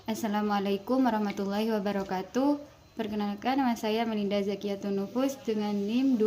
Assalamualaikum warahmatullahi wabarakatuh. Perkenalkan, nama saya Melinda Zakiyatun Nufus dengan NIM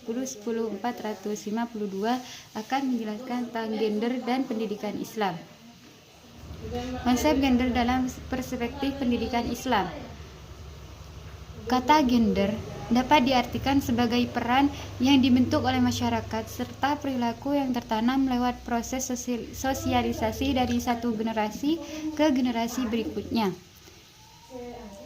25210100452 akan menjelaskan tentang gender dan pendidikan Islam. Konsep gender dalam perspektif pendidikan Islam. Kata gender dapat diartikan sebagai peran yang dibentuk oleh masyarakat serta perilaku yang tertanam lewat proses sosialisasi dari satu generasi ke generasi berikutnya,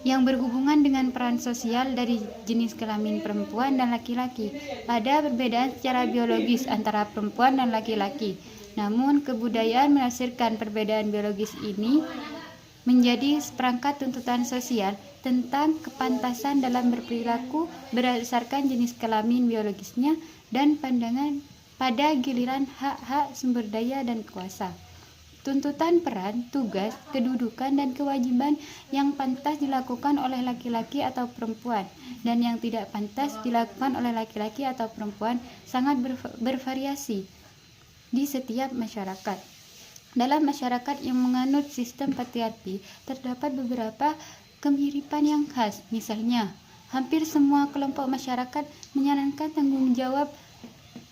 yang berhubungan dengan peran sosial dari jenis kelamin perempuan dan laki-laki. Ada perbedaan secara biologis antara perempuan dan laki-laki, namun kebudayaan menafsirkan perbedaan biologis ini menjadi seperangkat tuntutan sosial tentang kepantasan dalam berperilaku berdasarkan jenis kelamin biologisnya dan pandangan pada giliran hak-hak sumber daya dan kuasa. Tuntutan peran, tugas, kedudukan, dan kewajiban yang pantas dilakukan oleh laki-laki atau perempuan dan yang tidak pantas dilakukan oleh laki-laki atau perempuan sangat bervariasi di setiap masyarakat. Dalam masyarakat yang menganut sistem patriarki, terdapat beberapa kemiripan yang khas. Misalnya, hampir semua kelompok masyarakat menyarankan tanggung jawab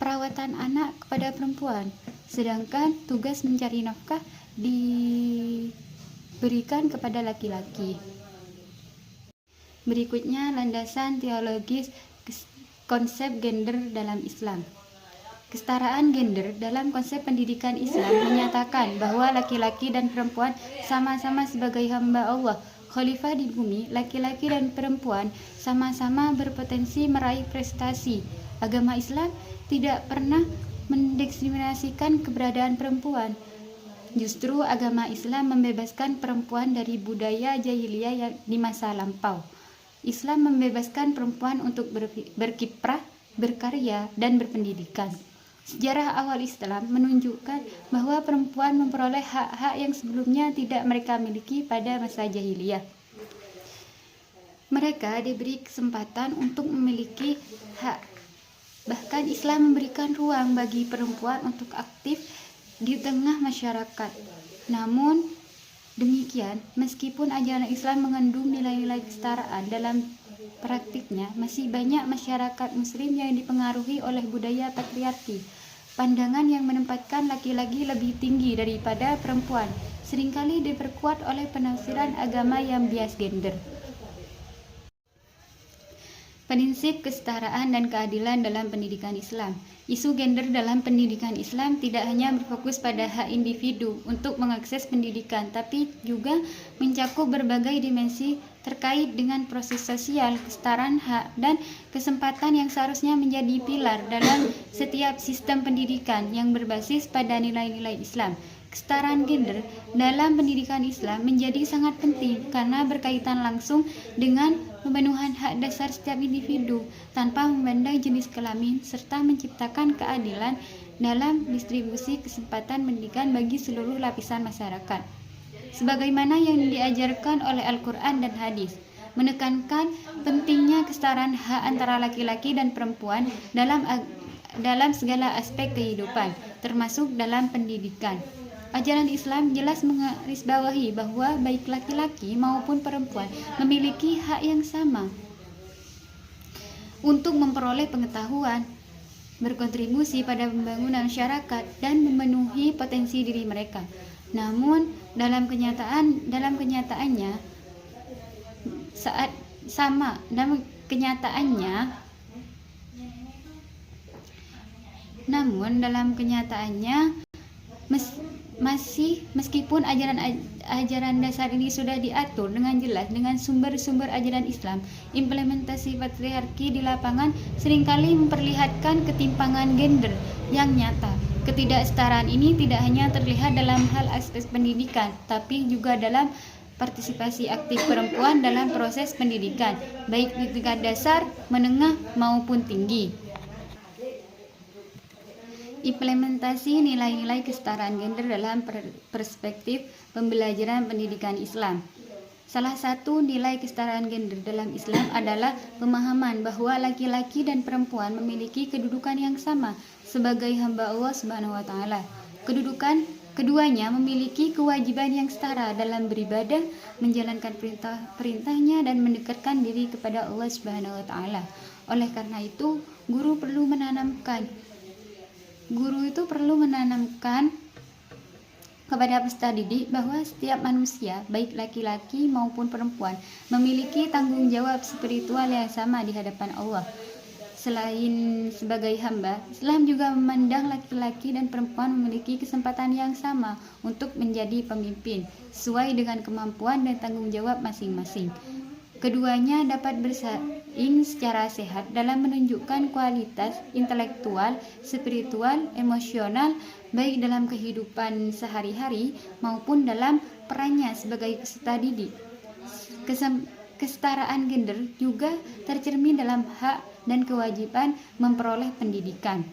perawatan anak kepada perempuan, sedangkan tugas mencari nafkah diberikan kepada laki-laki. Berikutnya, landasan teologis konsep gender dalam Islam. Kesetaraan gender dalam konsep pendidikan Islam menyatakan bahwa laki-laki dan perempuan sama-sama sebagai hamba Allah, khalifah di bumi. Laki-laki dan perempuan sama-sama berpotensi meraih prestasi. Agama Islam tidak pernah mendiskriminasikan keberadaan perempuan. Justru agama Islam membebaskan perempuan dari budaya jahiliyah yang di masa lampau. Islam membebaskan perempuan untuk berkiprah, berkarya, dan berpendidikan. Sejarah awal Islam menunjukkan bahwa perempuan memperoleh hak-hak yang sebelumnya tidak mereka miliki pada masa jahiliyah. Mereka diberi kesempatan untuk memiliki hak. Bahkan Islam memberikan ruang bagi perempuan untuk aktif di tengah masyarakat. Namun demikian, meskipun ajaran Islam mengandung nilai-nilai kesetaraan dalam praktiknya, masih banyak masyarakat muslim yang dipengaruhi oleh budaya patriarki. Pandangan yang menempatkan laki-laki lebih tinggi daripada perempuan seringkali diperkuat oleh penafsiran agama yang bias gender. Prinsip kesetaraan dan keadilan dalam pendidikan Islam. Isu gender dalam pendidikan Islam tidak hanya berfokus pada hak individu untuk mengakses pendidikan, tapi juga mencakup berbagai dimensi terkait dengan proses sosial, kesetaraan hak, dan kesempatan yang seharusnya menjadi pilar dalam setiap sistem pendidikan yang berbasis pada nilai-nilai Islam. Kesetaraan gender dalam pendidikan Islam menjadi sangat penting karena berkaitan langsung dengan pemenuhan hak dasar setiap individu tanpa memandang jenis kelamin serta menciptakan keadilan dalam distribusi kesempatan pendidikan bagi seluruh lapisan masyarakat. Sebagaimana yang diajarkan oleh Al-Quran dan hadis, menekankan pentingnya kesetaraan hak antara laki-laki dan perempuan dalam segala aspek kehidupan, termasuk dalam pendidikan. Ajaran Islam jelas menggarisbawahi bahwa baik laki-laki maupun perempuan memiliki hak yang sama untuk memperoleh pengetahuan, berkontribusi pada pembangunan masyarakat, dan memenuhi potensi diri mereka. Namun dalam kenyataannya meskipun ajaran dasar ini sudah diatur dengan jelas dengan sumber-sumber ajaran Islam, implementasi patriarki di lapangan seringkali memperlihatkan ketimpangan gender yang nyata. Ketidaksetaraan ini tidak hanya terlihat dalam hal aspek pendidikan, tapi juga dalam partisipasi aktif perempuan dalam proses pendidikan, baik di tingkat dasar, menengah, maupun tinggi. Implementasi nilai-nilai kesetaraan gender dalam perspektif pembelajaran pendidikan Islam. Salah satu nilai kesetaraan gender dalam Islam adalah pemahaman bahwa laki-laki dan perempuan memiliki kedudukan yang sama sebagai hamba Allah Subhanahu wa taala. Kedudukan Keduanya memiliki kewajiban yang setara dalam beribadah, menjalankan perintah-perintahnya dan mendekatkan diri kepada Allah Subhanahu wa taala. Oleh karena itu, guru itu perlu menanamkan kepada peserta didik bahwa setiap manusia, baik laki-laki maupun perempuan, memiliki tanggung jawab spiritual yang sama di hadapan Allah. Selain sebagai hamba, Islam juga memandang laki-laki dan perempuan memiliki kesempatan yang sama untuk menjadi pemimpin, sesuai dengan kemampuan dan tanggung jawab masing-masing. Keduanya dapat bersaing secara sehat dalam menunjukkan kualitas intelektual, spiritual, emosional, baik dalam kehidupan sehari-hari maupun dalam perannya sebagai peserta didik. Kesetaraan gender juga tercermin dalam hak dan kewajiban memperoleh pendidikan.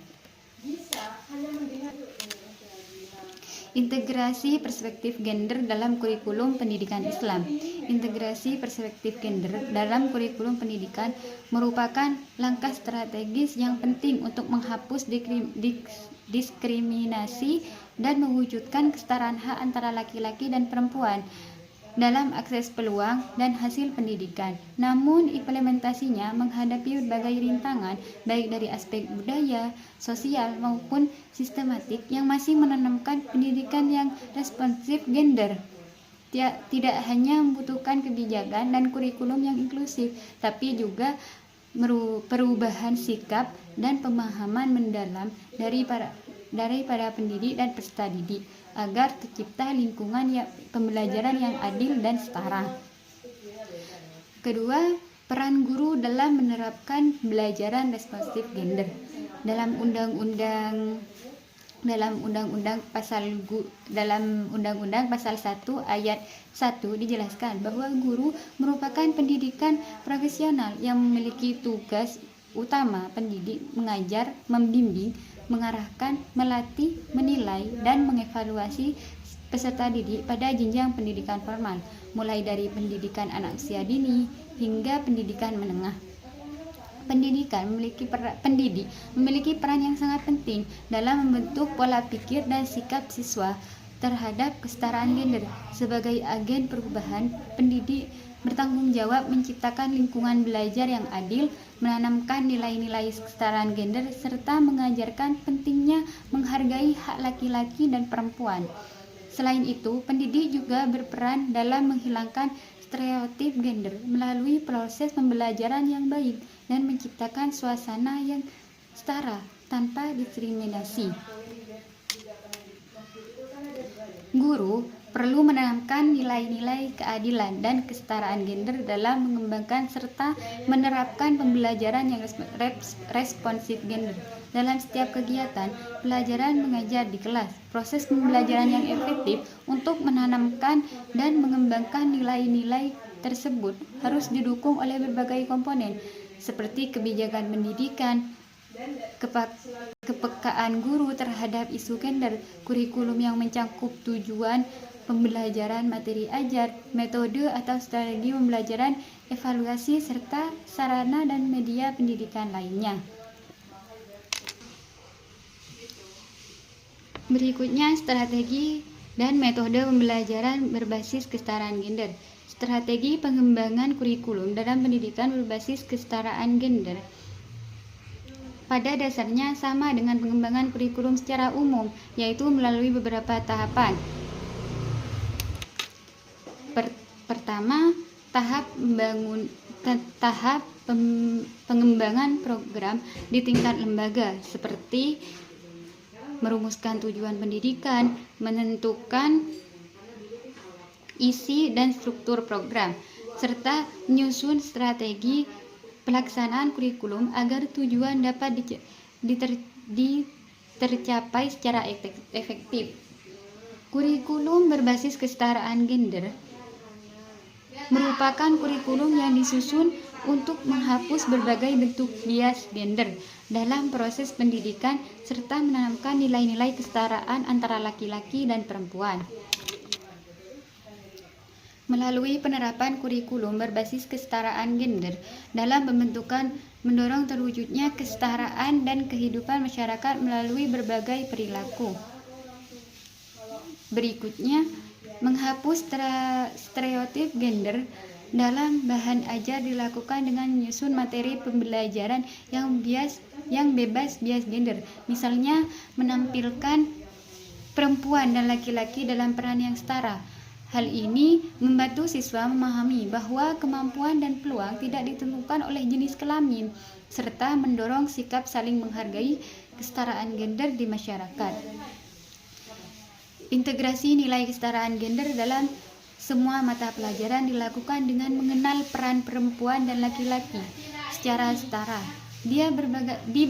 Integrasi perspektif gender dalam kurikulum pendidikan Islam. Integrasi perspektif gender dalam kurikulum pendidikan merupakan langkah strategis yang penting untuk menghapus diskriminasi dan mewujudkan kesetaraan hak antara laki-laki dan perempuan dalam akses peluang dan hasil pendidikan. Namun implementasinya menghadapi berbagai rintangan baik dari aspek budaya, sosial maupun sistematik yang masih menanamkan pendidikan yang responsif gender. Tidak hanya membutuhkan kebijakan dan kurikulum yang inklusif, tapi juga perubahan sikap dan pemahaman mendalam dari para pendidik dan peserta didik agar tercipta lingkungan pembelajaran yang adil dan setara. Kedua, peran guru dalam menerapkan pembelajaran responsif gender. Dalam Undang-Undang Pasal 1 Ayat 1 dijelaskan bahwa guru merupakan pendidikan profesional yang memiliki tugas utama pendidik, mengajar, membimbing, mengarahkan, melatih, menilai, dan mengevaluasi peserta didik pada jenjang pendidikan formal, mulai dari pendidikan anak usia dini hingga pendidikan menengah. Pendidik memiliki peran yang sangat penting dalam membentuk pola pikir dan sikap siswa terhadap kesetaraan gender. Sebagai agen perubahan, pendidik bertanggung jawab menciptakan lingkungan belajar yang adil, menanamkan nilai-nilai kesetaraan gender, serta mengajarkan pentingnya menghargai hak laki-laki dan perempuan. Selain itu, pendidik juga berperan dalam menghilangkan stereotip gender melalui proses pembelajaran yang baik dan menciptakan suasana yang setara tanpa diskriminasi. Guru perlu menanamkan nilai-nilai keadilan dan kesetaraan gender dalam mengembangkan serta menerapkan pembelajaran yang responsif gender. Dalam setiap kegiatan pelajaran mengajar di kelas, proses pembelajaran yang efektif untuk menanamkan dan mengembangkan nilai-nilai tersebut harus didukung oleh berbagai komponen seperti kebijakan pendidikan, kepekaan guru terhadap isu gender, kurikulum yang mencakup tujuan pembelajaran, materi ajar, metode atau strategi pembelajaran, evaluasi, serta sarana dan media pendidikan lainnya. Berikutnya, strategi dan metode pembelajaran berbasis kesetaraan gender. Strategi pengembangan kurikulum dalam pendidikan berbasis kesetaraan gender pada dasarnya sama dengan pengembangan kurikulum secara umum, yaitu melalui beberapa tahapan. Pertama, tahap pengembangan program di tingkat lembaga, seperti merumuskan tujuan pendidikan, menentukan isi dan struktur program, serta menyusun strategi pelaksanaan kurikulum agar tujuan dapat tercapai secara efektif. Kurikulum berbasis kesetaraan gender merupakan kurikulum yang disusun untuk menghapus berbagai bentuk bias gender dalam proses pendidikan serta menanamkan nilai-nilai kesetaraan antara laki-laki dan perempuan. Melalui penerapan kurikulum berbasis kesetaraan gender dalam pembentukan mendorong terwujudnya kesetaraan dan kehidupan masyarakat melalui berbagai perilaku. Berikutnya, menghapus stereotip gender dalam bahan ajar dilakukan dengan menyusun materi pembelajaran yang bebas bias gender. Misalnya, menampilkan perempuan dan laki-laki dalam peran yang setara. Hal ini membantu siswa memahami bahwa kemampuan dan peluang tidak ditentukan oleh jenis kelamin, serta mendorong sikap saling menghargai kesetaraan gender di masyarakat. Integrasi nilai kesetaraan gender dalam semua mata pelajaran dilakukan dengan mengenal peran perempuan dan laki-laki secara setara di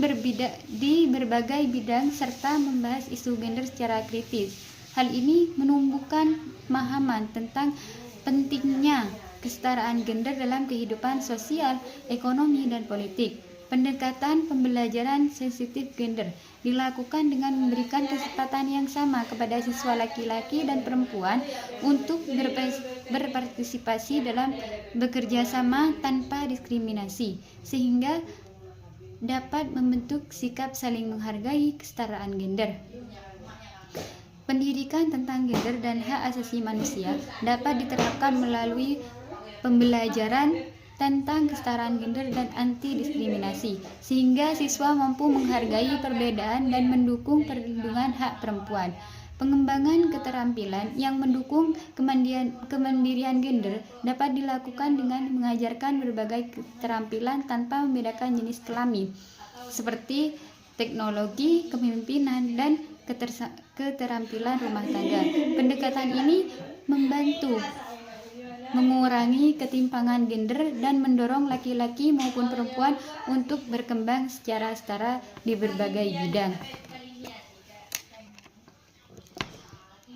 berbagai bidang serta membahas isu gender secara kritis. Hal ini menumbuhkan pemahaman tentang pentingnya kesetaraan gender dalam kehidupan sosial, ekonomi, dan politik. Pendekatan pembelajaran sensitif gender dilakukan dengan memberikan kesempatan yang sama kepada siswa laki-laki dan perempuan untuk berpartisipasi dalam bekerja sama tanpa diskriminasi, sehingga dapat membentuk sikap saling menghargai kesetaraan gender. Pendidikan tentang gender dan hak asasi manusia dapat diterapkan melalui pembelajaran tentang kesetaraan gender dan anti-diskriminasi, sehingga siswa mampu menghargai perbedaan dan mendukung perlindungan hak perempuan. Pengembangan keterampilan yang mendukung kemandirian gender dapat dilakukan dengan mengajarkan berbagai keterampilan tanpa membedakan jenis kelamin, seperti teknologi, kepemimpinan, dan keterampilan rumah tangga. Pendekatan ini membantu mengurangi ketimpangan gender dan mendorong laki-laki maupun perempuan untuk berkembang secara setara di berbagai bidang.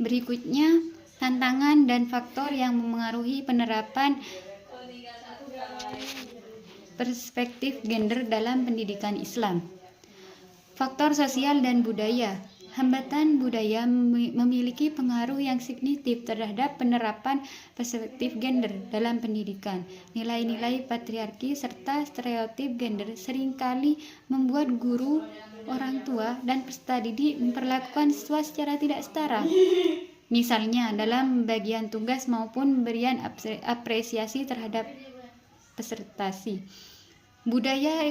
Berikutnya, tantangan dan faktor yang memengaruhi penerapan perspektif gender dalam pendidikan Islam. Faktor sosial dan budaya. Hambatan budaya memiliki pengaruh yang signifikan terhadap penerapan perspektif gender dalam pendidikan. Nilai-nilai patriarki serta stereotip gender seringkali membuat guru, orang tua, dan peserta didik memperlakukan siswa secara tidak setara. Misalnya, dalam bagian tugas maupun pemberian apresiasi terhadap prestasi. Budaya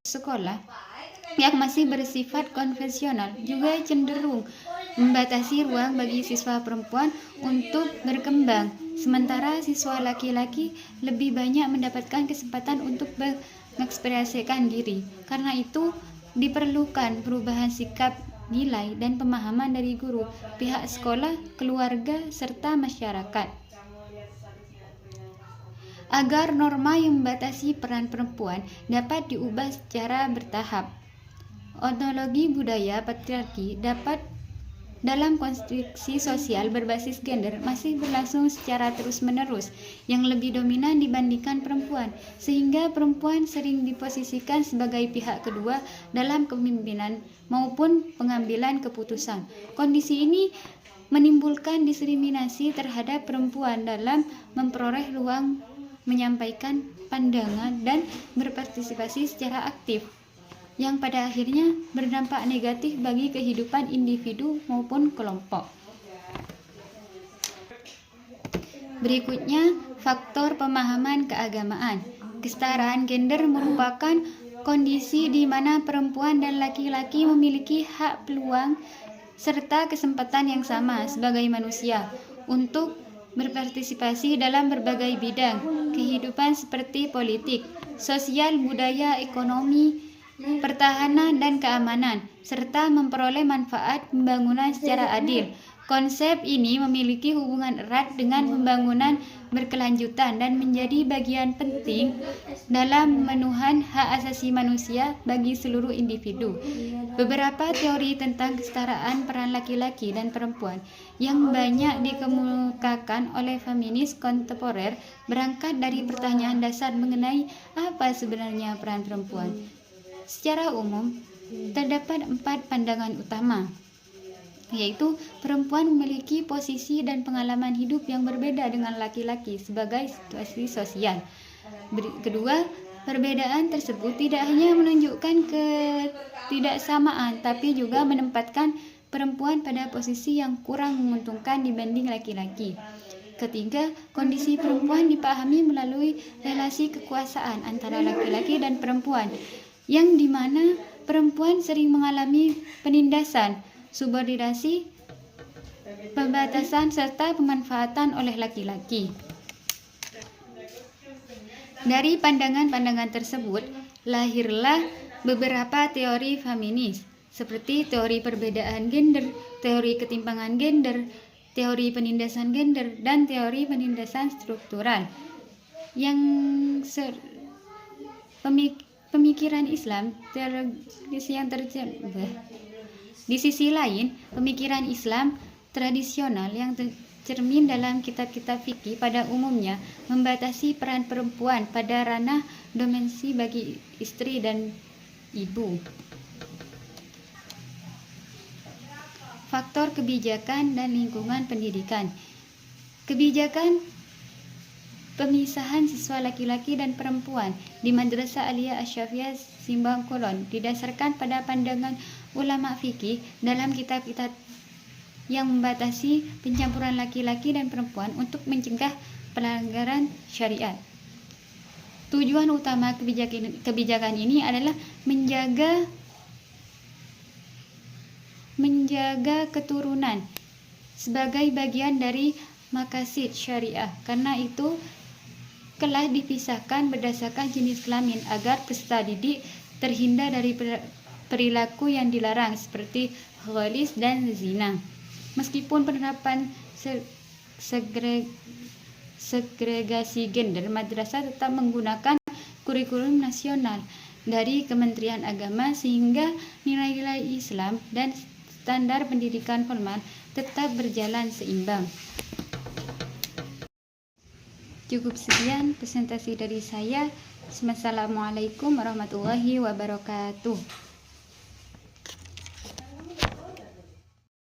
sekolah yang masih bersifat konvensional juga cenderung membatasi ruang bagi siswa perempuan untuk berkembang, sementara siswa laki-laki lebih banyak mendapatkan kesempatan untuk mengekspresikan diri. Karena itu, diperlukan perubahan sikap, nilai, dan pemahaman dari guru, pihak sekolah, keluarga, serta masyarakat, agar norma yang membatasi peran perempuan dapat diubah secara bertahap. Ontologi budaya patriarki dalam konstruksi sosial berbasis gender masih berlangsung secara terus-menerus, yang lebih dominan dibandingkan perempuan, sehingga perempuan sering diposisikan sebagai pihak kedua dalam kepemimpinan maupun pengambilan keputusan. Kondisi ini menimbulkan diskriminasi terhadap perempuan dalam memperoleh ruang menyampaikan pandangan dan berpartisipasi secara aktif, yang pada akhirnya berdampak negatif bagi kehidupan individu maupun kelompok. Berikutnya, faktor pemahaman keagamaan. Kesetaraan gender merupakan kondisi di mana perempuan dan laki-laki memiliki hak, peluang, serta kesempatan yang sama sebagai manusia untuk berpartisipasi dalam berbagai bidang kehidupan seperti politik, sosial, budaya, ekonomi, pertahanan, dan keamanan, serta memperoleh manfaat pembangunan secara adil. Konsep ini memiliki hubungan erat dengan pembangunan berkelanjutan dan menjadi bagian penting dalam memenuhi hak asasi manusia bagi seluruh individu. Beberapa teori tentang kesetaraan peran laki-laki dan perempuan yang banyak dikemukakan oleh feminis kontemporer berangkat dari pertanyaan dasar mengenai apa sebenarnya peran perempuan. Secara umum, terdapat 4 pandangan utama, yaitu perempuan memiliki posisi dan pengalaman hidup yang berbeda dengan laki-laki sebagai situasi sosial. Kedua, perbedaan tersebut tidak hanya menunjukkan ketidaksamaan, tapi juga menempatkan perempuan pada posisi yang kurang menguntungkan dibanding laki-laki. Ketiga, kondisi perempuan dipahami melalui relasi kekuasaan antara laki-laki dan perempuan, yang dimana perempuan sering mengalami penindasan, subordinasi, pembatasan, serta pemanfaatan oleh laki-laki. Dari pandangan-pandangan tersebut, lahirlah beberapa teori feminis, seperti teori perbedaan gender, teori ketimpangan gender, teori penindasan gender, dan teori penindasan struktural. Yang pemikiran Islam di sisi lain, pemikiran Islam tradisional yang tercermin dalam kitab-kitab fikih pada umumnya membatasi peran perempuan pada ranah domestik bagi istri dan ibu. Faktor kebijakan dan lingkungan pendidikan. Kebijakan pemisahan siswa laki-laki dan perempuan di Madrasah Aliyah Asy-Syafiyah Simbang Kulon didasarkan pada pandangan ulama fikih dalam kitab-kitab yang membatasi pencampuran laki-laki dan perempuan untuk mencegah pelanggaran syariat. Tujuan utama kebijakan ini adalah menjaga keturunan sebagai bagian dari maqasid syariah. Karena itu telah dipisahkan berdasarkan jenis kelamin agar peserta didik terhindar dari perilaku yang dilarang seperti ghalis dan zina. Meskipun penerapan segregasi gender, madrasah tetap menggunakan kurikulum nasional dari Kementerian Agama sehingga nilai-nilai Islam dan standar pendidikan formal tetap berjalan seimbang. Cukup sekian presentasi dari saya. Wassalamualaikum warahmatullahi wabarakatuh.